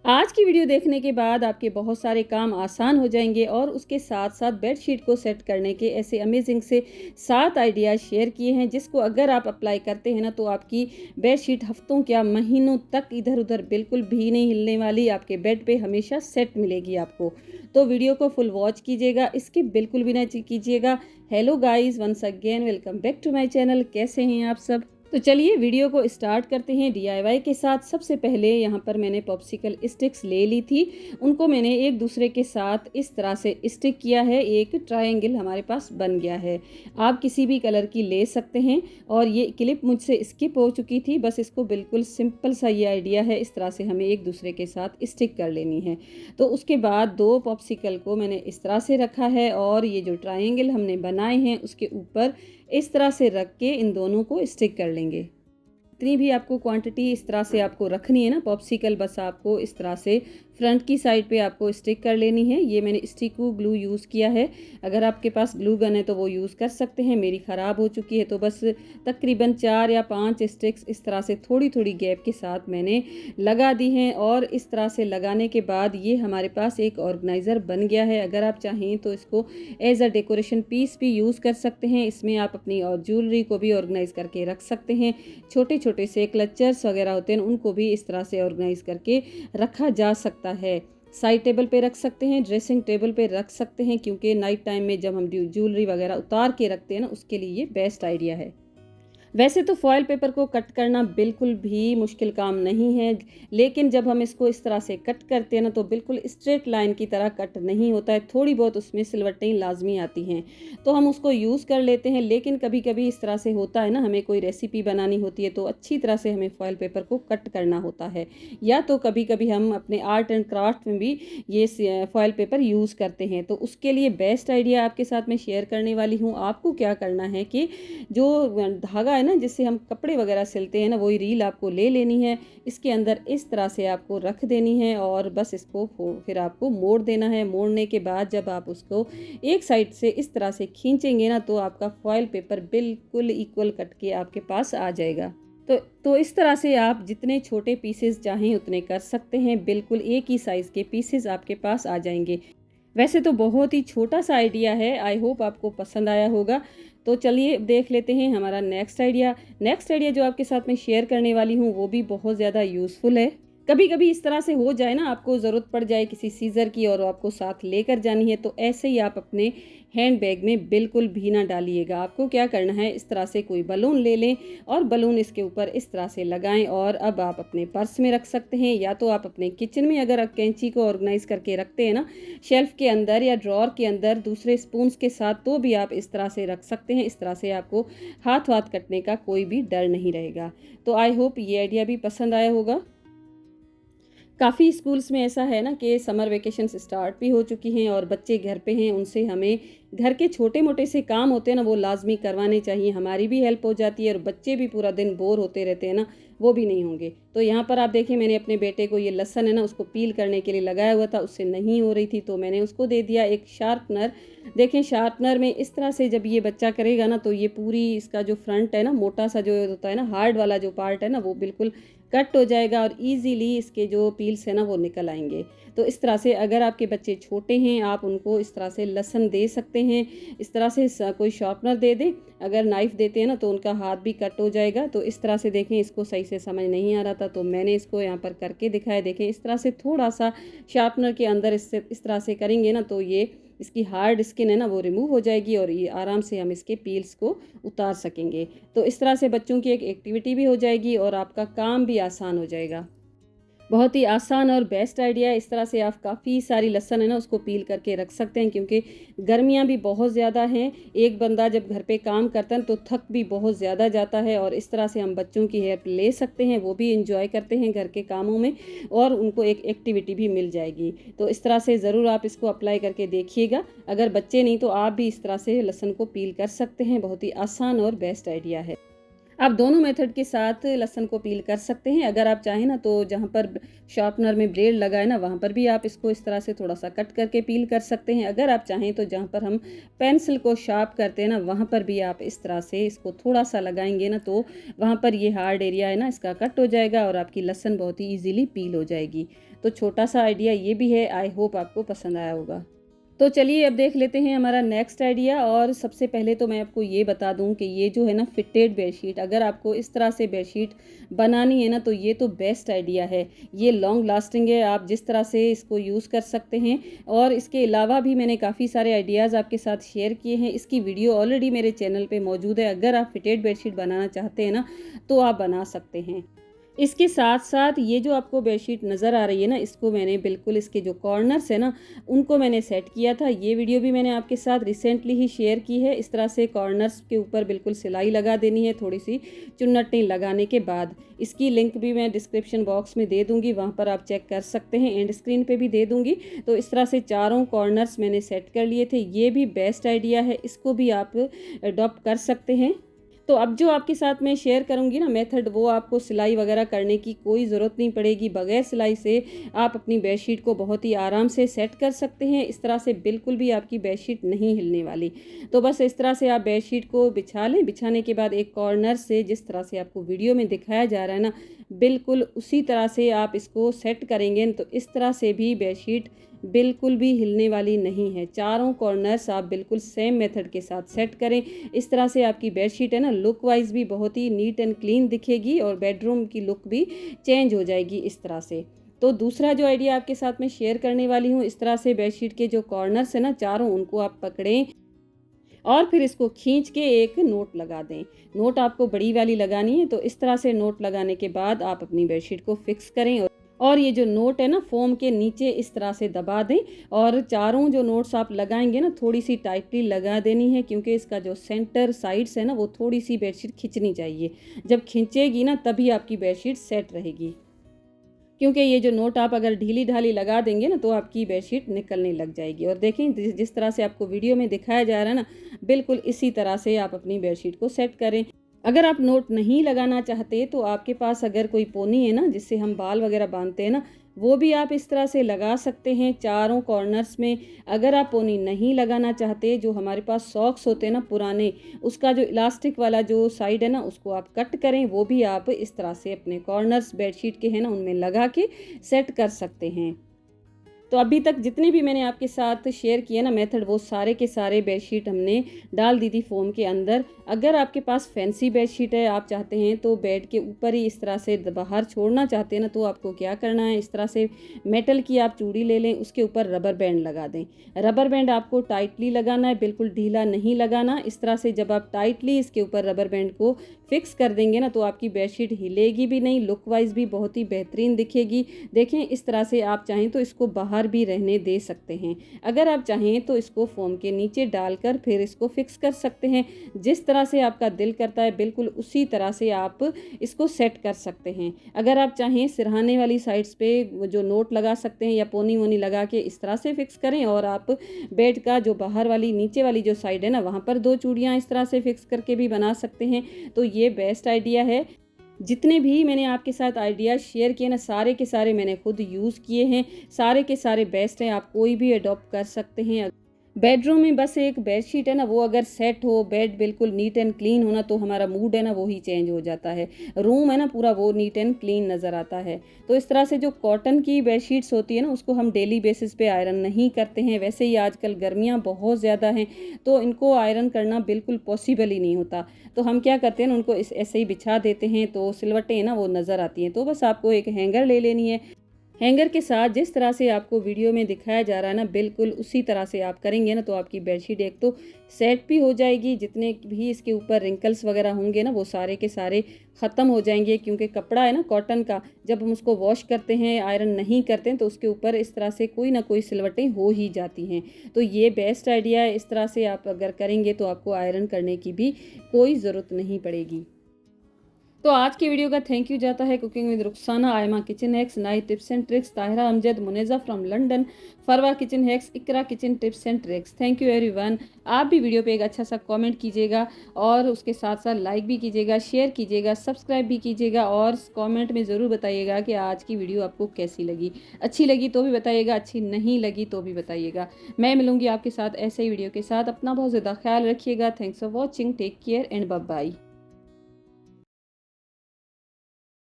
आज की वीडियो देखने के बाद आपके बहुत सारे काम आसान हो जाएंगे और उसके साथ साथ बेडशीट को सेट करने के ऐसे अमेजिंग से 7 आइडियाज़ शेयर किए हैं, जिसको अगर आप अप्लाई करते हैं ना तो आपकी बेडशीट हफ्तों क्या महीनों तक इधर उधर बिल्कुल भी नहीं हिलने वाली, आपके बेड पे हमेशा सेट मिलेगी आपको। तो वीडियो को फुल वॉच कीजिएगा, इसके बिल्कुल भी ना कीजिएगा। Hello guys, once again welcome back to my channel. कैसे हैं आप सब? तो चलिए वीडियो को स्टार्ट करते हैं डीआईवाई के साथ। सबसे पहले यहाँ पर मैंने पॉप्सिकल स्टिक्स ले ली थी, उनको मैंने एक दूसरे के साथ इस तरह से स्टिक किया है। एक ट्रायंगल हमारे पास बन गया है। आप किसी भी कलर की ले सकते हैं। और ये क्लिप मुझसे स्किप हो चुकी थी, बस इसको बिल्कुल सिंपल सा ये आइडिया है, इस तरह से हमें एक दूसरे के साथ स्टिक कर लेनी है। तो उसके बाद 2 पॉप्सिकल को मैंने इस तरह से रखा है और ये जो ट्रायंगल हमने बनाए हैं उसके ऊपर इस तरह से रख के इन दोनों को स्टिक कर लेंगे। जितनी भी आपको क्वांटिटी इस तरह से आपको रखनी है ना पॉप्सिकल, बस आपको इस तरह से फ्रंट की साइड पे आपको स्टिक कर लेनी है। ये मैंने स्टिकू ग्लू यूज़ किया है, अगर आपके पास ग्लू गन है तो वो यूज़ कर सकते हैं। मेरी ख़राब हो चुकी है तो बस तकरीबन 4 या 5 स्टिक्स इस तरह से थोड़ी थोड़ी गैप के साथ मैंने लगा दी हैं। और इस तरह से लगाने के बाद ये हमारे पास एक ऑर्गेनाइज़र बन गया है। अगर आप चाहें तो इसको एज अ डेकोरेशन पीस भी यूज़ कर सकते हैं। इसमें आप अपनी और ज्वेलरी को भी ऑर्गेनाइज़ करके रख सकते हैं। छोटे छोटे से क्लचर्स वगैरह होते हैं उनको भी इस तरह से ऑर्गेनाइज़ करके रखा जा सकता है। साइड टेबल पे रख सकते हैं, ड्रेसिंग टेबल पे रख सकते हैं, क्योंकि नाइट टाइम में जब हम ज्वेलरी वगैरह उतार के रखते हैं ना, उसके लिए ये बेस्ट आइडिया है। वैसे तो फॉयल पेपर को कट करना बिल्कुल भी मुश्किल काम नहीं है, लेकिन जब हम इसको इस तरह से कट करते हैं ना तो बिल्कुल स्ट्रेट लाइन की तरह कट नहीं होता है, थोड़ी बहुत उसमें सिलवटें लाजमी आती हैं, तो हम उसको यूज़ कर लेते हैं। लेकिन कभी कभी इस तरह से होता है ना, हमें कोई रेसिपी बनानी होती है तो अच्छी तरह से हमें फॉयल पेपर को कट करना होता है, या तो कभी कभी हम अपने आर्ट एंड क्राफ्ट में भी ये फॉयल पेपर यूज़ करते हैं। तो उसके लिए बेस्ट आइडिया आपके साथ मैं शेयर करने वाली हूँ। आपको क्या करना है कि जो धागा है ना जिससे हम कपड़े वगैरह सिलते हैं ना, वही रील आपको ले लेनी है, इसके अंदर इस तरह से आपको रख देनी है और बस इसको फिर आपको मोड़ देना है। मोड़ने के बाद जब आप उसको एक साइड से इस तरह से खींचेंगे ना तो आपका फॉयल पेपर बिल्कुल इक्वल कट के आपके पास आ जाएगा। तो इस तरह से आप जितने छोटे पीसेस चाहें उतने कर सकते हैं, बिल्कुल एक ही साइज़ के पीसेस आपके पास आ जाएंगे। वैसे तो बहुत ही छोटा सा आइडिया है, आई होप आपको पसंद आया होगा। तो चलिए देख लेते हैं हमारा नेक्स्ट आइडिया जो आपके साथ मैं शेयर करने वाली हूँ वो भी बहुत ज़्यादा यूज़फुल है। कभी कभी इस तरह से हो जाए ना, आपको ज़रूरत पड़ जाए किसी सीज़र की और आपको साथ लेकर जानी है, तो ऐसे ही आप अपने हैंड बैग में बिल्कुल भी ना डालिएगा। आपको क्या करना है, इस तरह से कोई बलून ले लें और बलून इसके ऊपर इस तरह से लगाएं और अब आप अपने पर्स में रख सकते हैं, या तो आप अपने किचन में अगर आप कैंची को ऑर्गेनाइज करके रखते हैं ना शेल्फ के अंदर या ड्रॉर के अंदर दूसरे स्पून्स के साथ, तो भी आप इस तरह से रख सकते हैं। इस तरह से आपको हाथ कटने का कोई भी डर नहीं रहेगा। तो आई होप ये आइडिया भी पसंद आया होगा। काफ़ी स्कूल्स में ऐसा है ना कि समर वेकेशंस स्टार्ट भी हो चुकी हैं और बच्चे घर पे हैं, उनसे हमें घर के छोटे मोटे से काम होते हैं ना वो लाजमी करवाने चाहिए। हमारी भी हेल्प हो जाती है और बच्चे भी पूरा दिन बोर होते रहते हैं ना, वो भी नहीं होंगे। तो यहाँ पर आप देखें, मैंने अपने बेटे को ये लहसन है ना उसको पील करने के लिए लगाया हुआ था, उससे नहीं हो रही थी तो मैंने उसको दे दिया एक शार्पनर। देखें शार्पनर में इस तरह से जब ये बच्चा करेगा ना तो ये पूरी इसका जो फ्रंट है ना, मोटा सा जो होता है ना, हार्ड वाला जो पार्ट है ना, वो बिल्कुल कट हो जाएगा और इजीली इसके जो पील्स है ना वो निकल आएंगे। तो इस तरह से अगर आपके बच्चे छोटे हैं आप उनको इस तरह से लहसन दे सकते हैं। इस तरह से कोई शार्पनर दे दें, अगर नाइफ़ देते हैं ना तो उनका हाथ भी कट हो जाएगा। तो इस तरह से देखें, इसको सही से समझ नहीं आ रहा था तो मैंने इसको यहाँ पर करके दिखाया। देखें इस तरह से थोड़ा सा शार्पनर के अंदर इससे इस तरह से करेंगे ना तो ये इसकी हार्ड स्किन है ना वो रिमूव हो जाएगी और ये आराम से हम इसके पील्स को उतार सकेंगे। तो इस तरह से बच्चों की एक एक्टिविटी भी हो जाएगी और आपका काम भी आसान हो जाएगा। बहुत ही आसान और बेस्ट आइडिया है। इस तरह से आप काफ़ी सारी लहसन है ना उसको पील करके रख सकते हैं, क्योंकि गर्मियाँ भी बहुत ज़्यादा हैं। एक बंदा जब घर पे काम करता है तो थक भी बहुत ज़्यादा जाता है और इस तरह से हम बच्चों की हेल्प ले सकते हैं, वो भी इंजॉय करते हैं घर के कामों में और उनको एक एक्टिविटी भी मिल जाएगी। तो इस तरह से ज़रूर आप इसको अप्लाई करके देखिएगा। अगर बच्चे नहीं तो आप भी इस तरह से लहसन को पील कर सकते हैं। बहुत ही आसान और बेस्ट आइडिया है। आप दोनों मेथड के साथ लहसुन को पील कर सकते हैं। अगर आप चाहें ना तो जहाँ पर शार्पनर में ब्लेड लगा है ना वहाँ पर भी आप इसको इस तरह से थोड़ा-सा कट करके पील कर सकते हैं। अगर आप चाहें तो जहाँ पर हम पेंसिल को शार्प करते हैं ना वहाँ पर भी आप इस तरह से इसको थोड़ा-सा लगाएँगे ना तो वहाँ पर ये हार्ड एरिया है ना इसका कट हो जाएगा और आपकी लहसुन बहुत ही ईज़िली पील हो जाएगी। तो छोटा-सा आइडिया ये भी है, आई होप आपको पसंद आया होगा। तो चलिए अब देख लेते हैं हमारा नेक्स्ट आइडिया। और सबसे पहले तो मैं आपको ये बता दूं कि ये जो है ना फिटेड बेडशीट, अगर आपको इस तरह से बेडशीट बनानी है ना तो ये तो बेस्ट आइडिया है। ये लॉन्ग लास्टिंग है, आप जिस तरह से इसको यूज़ कर सकते हैं। और इसके अलावा भी मैंने काफ़ी सारे आइडियाज़ आपके साथ शेयर किए हैं, इसकी वीडियो ऑलरेडी मेरे चैनल पर मौजूद है। अगर आप फिटेड बेडशीट बनाना चाहते हैं ना तो आप बना सकते हैं। इसके साथ-साथ ये जो आपको बेडशीट नज़र आ रही है ना, इसको मैंने बिल्कुल इसके जो कॉर्नर्स है ना, उनको मैंने सेट किया था। ये वीडियो भी मैंने आपके साथ रिसेंटली ही शेयर की है। इस तरह से कॉर्नर्स के ऊपर बिल्कुल सिलाई लगा देनी है, थोड़ी-सी चुन्नटें लगाने के बाद। इसकी लिंक भी मैं डिस्क्रिप्शन बॉक्स में दे दूँगी, वहाँ पर आप चेक कर सकते हैं, एंड स्क्रीन पे भी दे दूँगी। तो इस तरह से चारों कॉर्नर्स मैंने सेट कर लिए थे। ये भी बेस्ट आइडिया है, इसको भी आप अडॉप्ट कर सकते हैं। तो अब जो आपके साथ मैं शेयर करूंगी ना मेथड, वो आपको सिलाई वगैरह करने की कोई ज़रूरत नहीं पड़ेगी। बगैर सिलाई से आप अपनी बेडशीट को बहुत ही आराम से सेट कर सकते हैं। इस तरह से बिल्कुल भी आपकी बेडशीट नहीं हिलने वाली। तो बस इस तरह से आप बेडशीट को बिछा लें। बिछाने के बाद एक कॉर्नर से जिस तरह से आपको वीडियो में दिखाया जा रहा है ना, बिल्कुल उसी तरह से आप इसको सेट करेंगे तो इस तरह से भी बेडशीट बिल्कुल भी हिलने वाली नहीं है। चारों कॉर्नर्स आप बिल्कुल सेम मेथड के साथ सेट करें। इस तरह से आपकी बेडशीट है ना लुक वाइज भी बहुत ही नीट एंड क्लीन दिखेगी और बेडरूम की लुक भी चेंज हो जाएगी इस तरह से। तो दूसरा जो आइडिया आपके साथ मैं शेयर करने वाली हूँ, इस तरह से बेडशीट के जो कॉर्नर्स है ना चारों, उनको आप पकड़ें और फिर इसको खींच के एक नोट लगा दें। नोट आपको बड़ी वाली लगानी है। तो इस तरह से नोट लगाने के बाद आप अपनी बेडशीट को फिक्स करें और ये जो नोट है ना फोम के नीचे इस तरह से दबा दें। और चारों जो नोट्स आप लगाएंगे ना थोड़ी सी टाइटली लगा देनी है, क्योंकि इसका जो सेंटर साइड्स है ना वो थोड़ी सी बेडशीट खिंचनी चाहिए। जब खिंचेगी ना तभी आपकी बेडशीट सेट रहेगी, क्योंकि ये जो नोट आप अगर ढीली ढाली लगा देंगे ना तो आपकी बेडशीट निकलने लग जाएगी। और देखें जिस तरह से आपको वीडियो में दिखाया जा रहा है ना, बिल्कुल इसी तरह से आप अपनी बेडशीट को सेट करें। अगर आप नोट नहीं लगाना चाहते तो आपके पास अगर कोई पोनी है ना जिससे हम बाल वगैरह बांधते हैं ना, वो भी आप इस तरह से लगा सकते हैं चारों कॉर्नर्स में। अगर आप पोनी नहीं लगाना चाहते, जो हमारे पास सॉक्स होते हैं ना पुराने, उसका जो इलास्टिक वाला जो साइड है ना उसको आप कट करें, वो भी आप इस तरह से अपने कॉर्नर्स बेडशीट के हैं ना उनमें लगा के सेट कर सकते हैं। तो अभी तक जितने भी मैंने आपके साथ शेयर किए ना मेथड, वो सारे के सारे बेडशीट हमने डाल दी थी फोम के अंदर। अगर आपके पास फैंसी बेडशीट है, आप चाहते हैं तो बेड के ऊपर ही इस तरह से बाहर छोड़ना चाहते हैं ना, तो आपको क्या करना है, इस तरह से मेटल की आप चूड़ी ले लें, उसके ऊपर रबर बैंड लगा दें। रबर बैंड आपको टाइटली लगाना है, बिल्कुल ढीला नहीं लगाना। इस तरह से जब आप टाइटली इसके ऊपर रबर बैंड को फिक्स कर देंगे ना तो आपकी बेडशीट हिलेगी भी नहीं, लुक वाइज भी बहुत ही बेहतरीन दिखेगी। देखें इस तरह से आप चाहें तो इसको बाहर भी रहने दे सकते हैं। अगर आप चाहें तो इसको फोम के नीचे डालकर फिर इसको फिक्स कर सकते हैं। जिस तरह से आपका दिल करता है बिल्कुल उसी तरह से आप इसको सेट कर सकते हैं। अगर आप चाहें सिरहाने वाली साइड्स पे जो नोट लगा सकते हैं या पोनी वोनी लगा के इस तरह से फिक्स करें, और आप बेड का जो बाहर वाली नीचे वाली जो साइड है ना वहाँ पर दो चूड़ियाँ इस तरह से फिक्स करके भी बना सकते हैं। तो ये बेस्ट आइडिया है। जितने भी मैंने आपके साथ आइडिया शेयर किए ना, सारे के सारे मैंने खुद यूज़ किए हैं, सारे के सारे बेस्ट हैं। आप कोई भी अडॉप्ट कर सकते हैं। बेडरूम में बस एक बेडशीट है ना वो अगर सेट हो, बेड बिल्कुल नीट एंड क्लीन होना, तो हमारा मूड है ना वो ही चेंज हो जाता है। रूम है ना पूरा वो नीट एंड क्लीन नज़र आता है। तो इस तरह से जो कॉटन की बेडशीट्स होती है ना उसको हम डेली बेसिस पे आयरन नहीं करते हैं। वैसे ही आजकल गर्मियाँ बहुत ज़्यादा हैं तो इनको आयरन करना बिल्कुल पॉसिबल ही नहीं होता। तो हम क्या करते हैं ना, उनको ऐसे ही बिछा देते हैं तो सिलवटें ना वो नज़र आती हैं। तो बस आपको एक हैंगर ले लेनी है। हैंगर के साथ जिस तरह से आपको वीडियो में दिखाया जा रहा है ना, बिल्कुल उसी तरह से आप करेंगे ना तो आपकी बेडशीट एक तो सेट भी हो जाएगी, जितने भी इसके ऊपर रिंकल्स वगैरह होंगे ना वो सारे के सारे ख़त्म हो जाएंगे। क्योंकि कपड़ा है ना कॉटन का, जब हम उसको वॉश करते हैं, आयरन नहीं करते हैं, तो उसके ऊपर इस तरह से कोई ना कोई सिलवटें हो ही जाती हैं। तो ये बेस्ट आइडिया है। इस तरह से आप अगर करेंगे तो आपको आयरन करने की भी कोई ज़रूरत नहीं पड़ेगी। तो आज की वीडियो का थैंक यू जाता है cooking with Rukhsana, Aima kitchen hacks, नाई tips and tricks, Tahira Amjad, Muneeza from London, Farwa kitchen hacks, Iqra kitchen tips and tricks. Thank you everyone. आप भी वीडियो पे एक अच्छा सा कमेंट कीजिएगा और उसके साथ साथ लाइक भी कीजिएगा, शेयर कीजिएगा, सब्सक्राइब भी कीजिएगा और कमेंट में ज़रूर बताइएगा कि आज की वीडियो आपको कैसी लगी। अच्छी लगी तो भी बताइएगा, अच्छी नहीं लगी तो भी बताइएगा। मैं मिलूंगी आपके साथ ऐसे ही वीडियो के साथ। अपना बहुत ज़्यादा ख्याल रखिएगा। Thanks for watching, take care and bye bye.